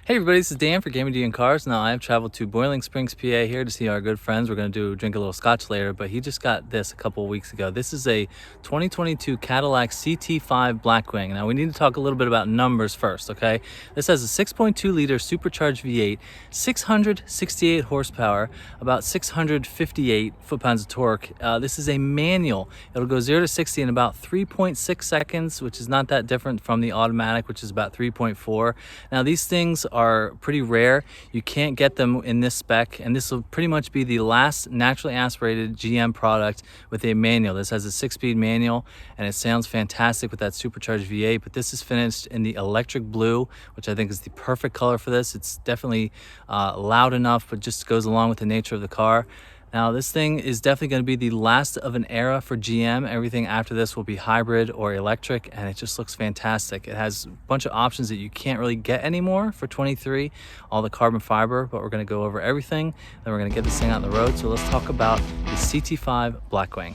Hey everybody, this is Dan for GemmyD and Cars. Now I have traveled to Boiling Springs, PA here to see our good friends. We're going to drink a little scotch later, but he just got this a couple of weeks ago. This is a 2022 Cadillac CT5 Blackwing. Now we need to talk a little bit about numbers first, okay? This has a 6.2 liter supercharged V8, 668 horsepower, about 658 foot-pounds of torque. This is a manual. It'll go 0 to 60 in about 3.6 seconds, which is not that different from the automatic, which is about 3.4. Now these things are pretty rare. You can't get them in this spec, and this will pretty much be the last naturally aspirated GM product with a manual. This has a 6-speed manual and it sounds fantastic with that supercharged V8, but this is finished in the electric blue, which I think is the perfect color for this. It's definitely loud enough, but just goes along with the nature of the car. Now this thing is definitely going to be the last of an era for GM. Everything after this will be hybrid or electric, and it just looks fantastic. It has a bunch of options that you can't really get anymore for 23, all the carbon fiber, but we're going to go over everything. Then we're going to get this thing out on the road. So let's talk about the CT5 Blackwing.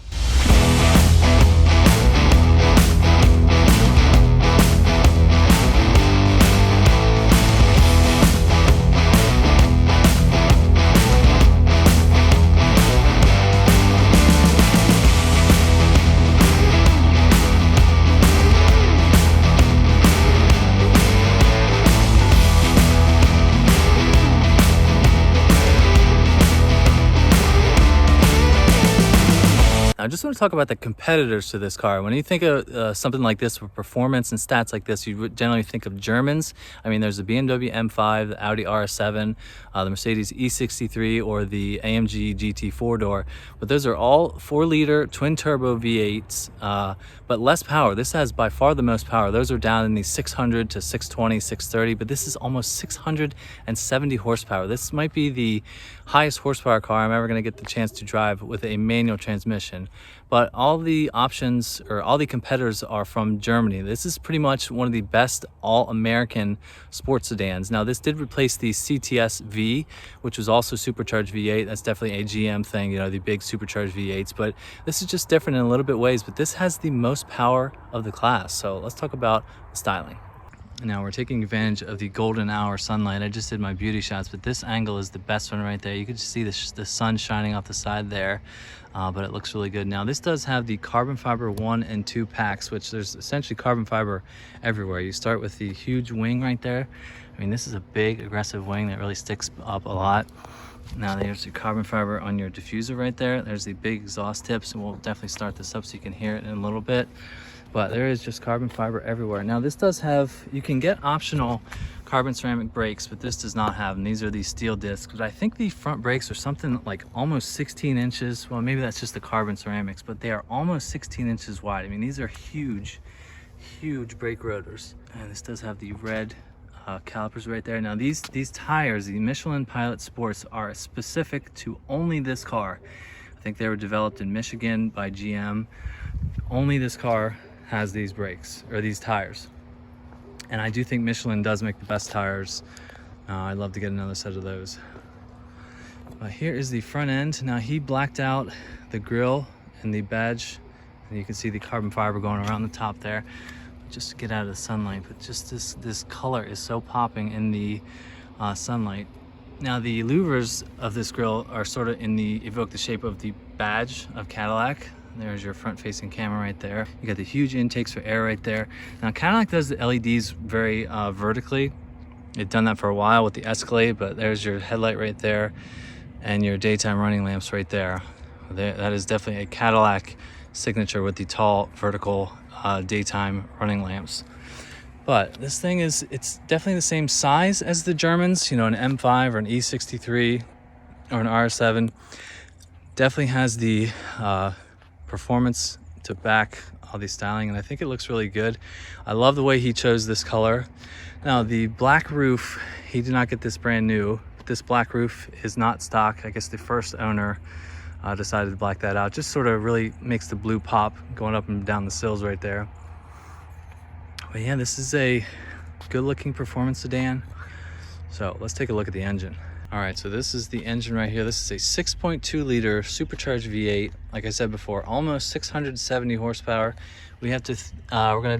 I just want to talk about the competitors to this car. When you think of something like this with performance and stats like this, you would generally think of Germans. I mean, there's the BMW M5, the Audi RS7, the Mercedes E63, or the AMG GT 4-door. But those are all 4-liter twin-turbo V8s, but less power. This has by far the most power. Those are down in the 600 to 620, 630, but this is almost 670 horsepower. This might be the highest horsepower car I'm ever going to get the chance to drive with a manual transmission. But all the options, or all the competitors, are from Germany. This is pretty much one of the best all-American sports sedans. Now this did replace the CTS-V, which was also supercharged V8. That's definitely a GM thing, you know, the big supercharged V8s, but this is just different in a little bit ways, but this has the most power of the class. So let's talk about the styling. Now we're taking advantage of the golden hour sunlight. I just did my beauty shots, but this angle is the best one right there. You can just see the sun shining off the side there, but it looks really good. Now this does have the carbon fiber 1 and 2 packs, which there's essentially carbon fiber everywhere. You start with the huge wing right there. I mean, this is a big aggressive wing that really sticks up a lot. Now there's your carbon fiber on your diffuser right there. There's the big exhaust tips, and we'll definitely start this up so you can hear it in a little bit. But there is just carbon fiber everywhere. Now this does have, you can get optional carbon ceramic brakes, but this does not have them. These are these steel discs, but I think the front brakes are something like almost 16 inches. Well, maybe that's just the carbon ceramics, but they are almost 16 inches wide. I mean, these are huge, huge brake rotors. And this does have the red calipers right there. Now these tires, the Michelin Pilot Sports, are specific to only this car. I think they were developed in Michigan by GM. Only this car has these brakes, or these tires, and I do think Michelin does make the best tires. I'd love to get another set of those. But here is the front end. Now he blacked out the grille and the badge, and you can see the carbon fiber going around the top there just to get out of the sunlight, but just this color is so popping in the sunlight. Now the louvers of this grille are sort of evoke the shape of the badge of Cadillac. There's your front-facing camera right there. You got the huge intakes for air right there. Now Cadillac does the LEDs very vertically. They've done that for a while with the Escalade, but there's your headlight right there and your daytime running lamps right there. That is definitely a Cadillac signature with the tall vertical daytime running lamps. But this thing it's definitely the same size as the Germans, you know, an M5 or an E63 or an RS7. Definitely has the performance to back all the styling, and I think it looks really good. I love the way he chose this color. Now the black roof, he did not get this brand new. This black roof is not stock. I guess the first owner decided to black that out. Just sort of really makes the blue pop going up and down the sills right there. But yeah, this is a good looking performance sedan. So let's take a look at the engine. All right, so this is the engine right here. This is a 6.2 liter supercharged V8. Like I said before, almost 670 horsepower. We have to, we're gonna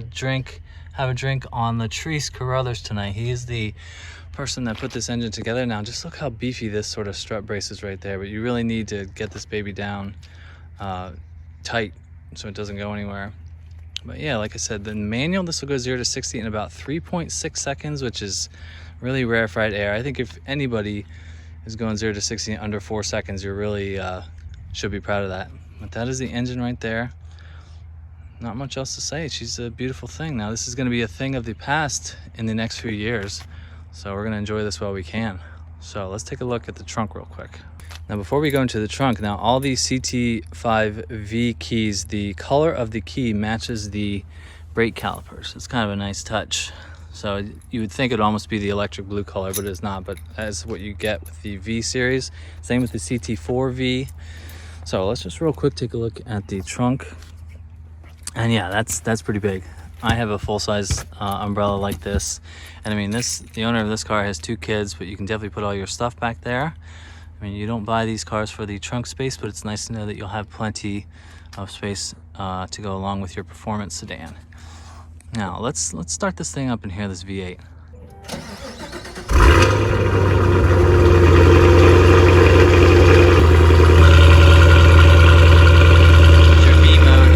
have a drink on Latrice Carruthers tonight. He is the person that put this engine together. Now, just look how beefy this sort of strut brace is right there, but you really need to get this baby down tight so it doesn't go anywhere. But yeah, like I said, the manual, this will go 0 to 60 in about 3.6 seconds, which is really rarefied air. I think if anybody is going 0 to 60 in under 4 seconds, you really should be proud of that. But that is the engine right there. Not much else to say. She's a beautiful thing. Now, this is going to be a thing of the past in the next few years, so we're going to enjoy this while we can. So let's take a look at the trunk real quick. Now, before we go into the trunk, now all these CT5-V keys, the color of the key matches the brake calipers. It's kind of a nice touch. So you would think it'd almost be the electric blue color, but it's not. But that's what you get with the V series. Same with the CT4-V. So let's just real quick take a look at the trunk. And yeah, that's pretty big. I have a full-size umbrella like this. And I mean, the owner of this car has 2 kids, but you can definitely put all your stuff back there. I mean, you don't buy these cars for the trunk space, but it's nice to know that you'll have plenty of space to go along with your performance sedan. Now, let's start this thing up in here, this V8. Your V mode.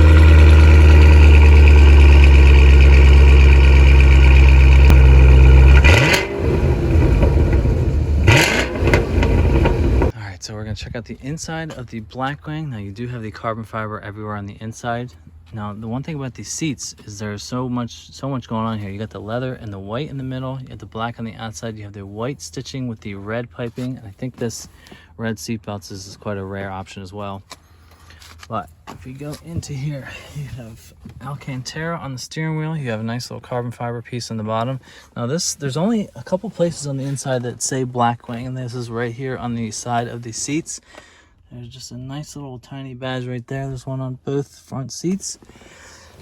All right, so we're gonna check out the inside of the Blackwing. Now, you do have the carbon fiber everywhere on the inside. Now, the one thing about these seats is there's so much going on here. You got the leather and the white in the middle. You have the black on the outside. You have the white stitching with the red piping. And I think this red seat belts is quite a rare option as well. But if we go into here, you have Alcantara on the steering wheel. You have a nice little carbon fiber piece on the bottom. Now there's only a couple places on the inside that say Blackwing, and this is right here on the side of the seats. There's just a nice little tiny badge right there. There's one on both front seats.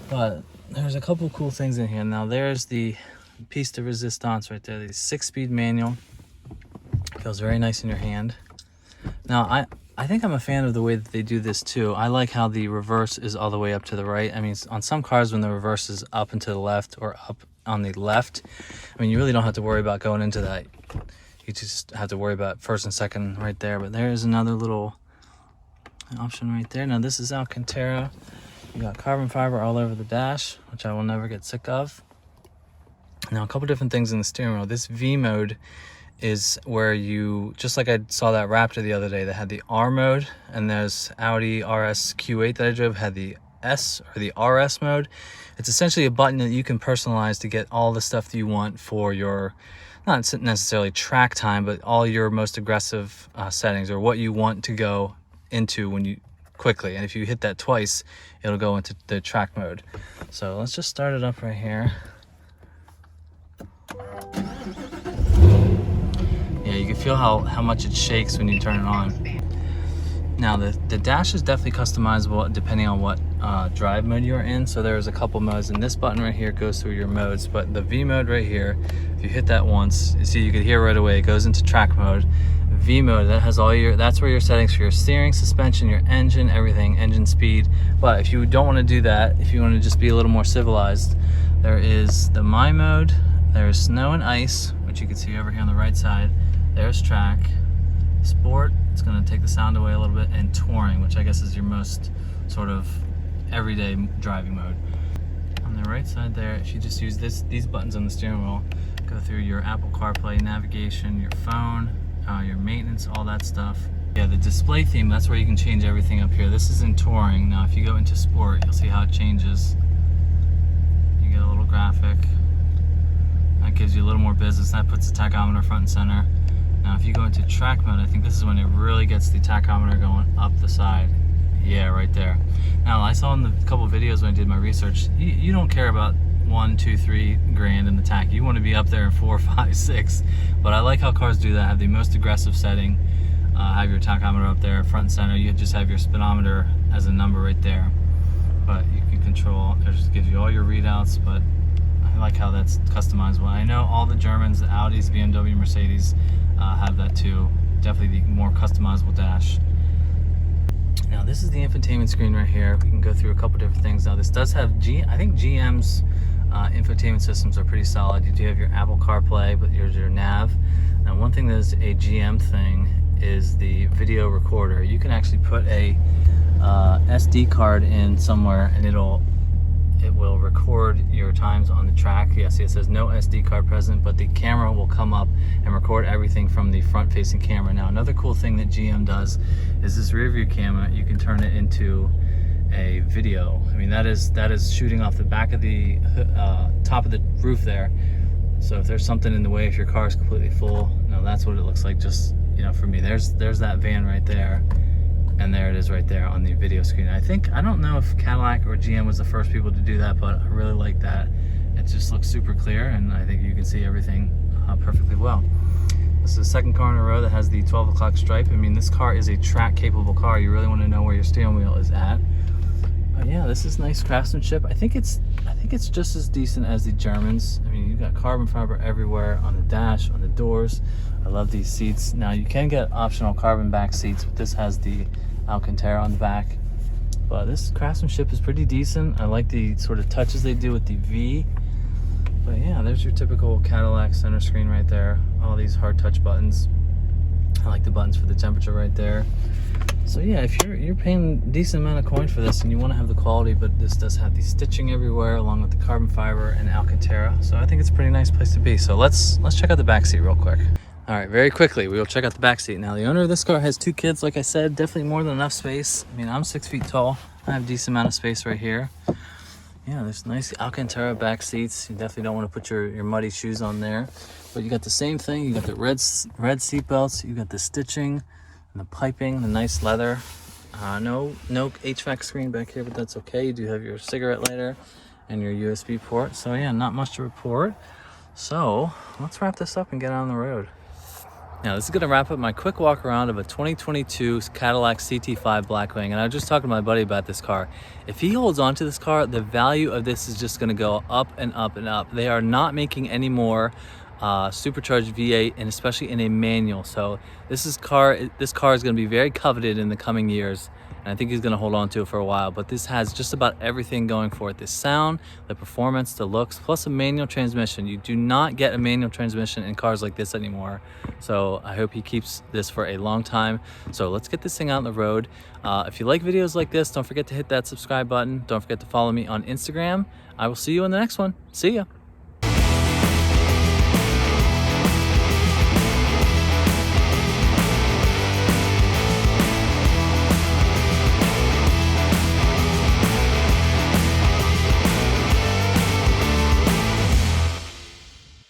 But there's a couple cool things in here. Now there's the piece de resistance right there. The 6-speed manual. Feels very nice in your hand. Now I think I'm a fan of the way that they do this too. I like how the reverse is all the way up to the right. I mean, on some cars when the reverse is up and to the left or up on the left, I mean, you really don't have to worry about going into that. You just have to worry about first and second right there. But there is another little option right there. Now this is Alcantara. You got carbon fiber all over the dash, which I will never get sick of. Now a couple different things in the steering wheel. This V mode is where you, just like I saw that Raptor the other day that had the R mode, and there's Audi RS Q8 that I drove had the S or the RS mode. It's essentially a button that you can personalize to get all the stuff that you want for your, not necessarily track time, but all your most aggressive settings, or what you want to go into when you quickly. And if you hit that twice, it'll go into the track mode. So let's just start it up right here. Yeah, you can feel how much it shakes when you turn it on. Now the dash is definitely customizable depending on what drive mode you're in. So there's a couple modes, and this button right here goes through your modes. But the V mode right here, if you hit that once, you see you could hear right away it goes into track mode. V mode, that has all that's where your settings for your steering, suspension, your engine, everything, engine speed. But if you don't want to do that, if you want to just be a little more civilized, there is the My mode, there's snow and ice, which you can see over here on the right side. There's track, sport, it's going to take the sound away a little bit, and touring, which I guess is your most sort of everyday driving mode. On the right side there, if you just use these buttons on the steering wheel, go through your Apple CarPlay, navigation, your phone, your maintenance, all that stuff. Yeah, the display theme, that's where you can change everything up here. This is in touring. Now if you go into sport, you'll see how it changes. You get a little graphic. That gives you a little more business. That puts the tachometer front and center. Now if you go into track mode, I think this is when it really gets the tachometer going up the side. Yeah, right there. Now I saw in the couple videos when I did my research, you don't care about 1, 2, 3 grand in the tach. You want to be up there in 4, 5, 6. But I like how cars do that. Have the most aggressive setting. Have your tachometer up there, front and center. You just have your speedometer as a number right there. But you can control. It just gives you all your readouts. But I like how that's customizable. I know all the Germans, the Audis, BMW, Mercedes have that too. definitely the more customizable dash. Now this is the infotainment screen right here. We can go through a couple different things. Now this does have I think GM's infotainment systems are pretty solid. You do have your Apple CarPlay, but here's your nav. Now one thing that is a GM thing is the video recorder. You can actually put a SD card in somewhere and it will record your times on the track. Yes, it says no SD card present, but the camera will come up and record everything from the front facing camera. Now another cool thing that GM does is this rear view camera, you can turn it into a video. I mean, that is shooting off the back of the top of the roof there. So if there's something in the way, if your car is completely full, now that's what it looks like. Just, you know, for me, there's that van right there, and there it is right there on the video screen. I don't know if Cadillac or GM was the first people to do that, but I really like that. It just looks super clear, and I think you can see everything perfectly well. This is the second car in a row that has the 12 o'clock stripe. I mean, this car is a track capable car. You really want to know where your steering wheel is at. But yeah, this is nice craftsmanship. I think it's just as decent as the Germans. I mean, you've got carbon fiber everywhere on the dash, on the doors. I love these seats. Now you can get optional carbon back seats, but this has the Alcantara on the back. But this craftsmanship is pretty decent. I like the sort of touches they do with the V. But yeah, there's your typical Cadillac center screen right there. All these hard touch buttons. I like the buttons for the temperature right there. So yeah, if you're paying a decent amount of coin for this and you want to have the quality, but this does have the stitching everywhere along with the carbon fiber and Alcantara. So I think it's a pretty nice place to be. So let's check out the back seat real quick. All right, very quickly, we will check out the back seat. Now, the owner of this car has 2 kids, like I said, definitely more than enough space. I mean, I'm 6 feet tall. I have a decent amount of space right here. Yeah, there's nice Alcantara back seats. You definitely don't want to put your muddy shoes on there. But you got the same thing. You got the red seat belts. You got the stitching and the piping, the nice leather. No HVAC screen back here, but that's okay. You do have your cigarette lighter and your USB port. So yeah, not much to report. So let's wrap this up and get on the road. Now, this is going to wrap up my quick walk around of a 2022 Cadillac CT5 Blackwing. And I was just talking to my buddy about this car. If he holds on to this car, the value of this is just going to go up and up and up. They are not making any more supercharged V8, and especially in a manual. So this car is going to be very coveted in the coming years. And I think he's going to hold on to it for a while. But this has just about everything going for it. The sound, the performance, the looks, plus a manual transmission. You do not get a manual transmission in cars like this anymore. So I hope he keeps this for a long time. So let's get this thing out on the road. If you like videos like this, don't forget to hit that subscribe button. Don't forget to follow me on Instagram. I will see you in the next one. See ya.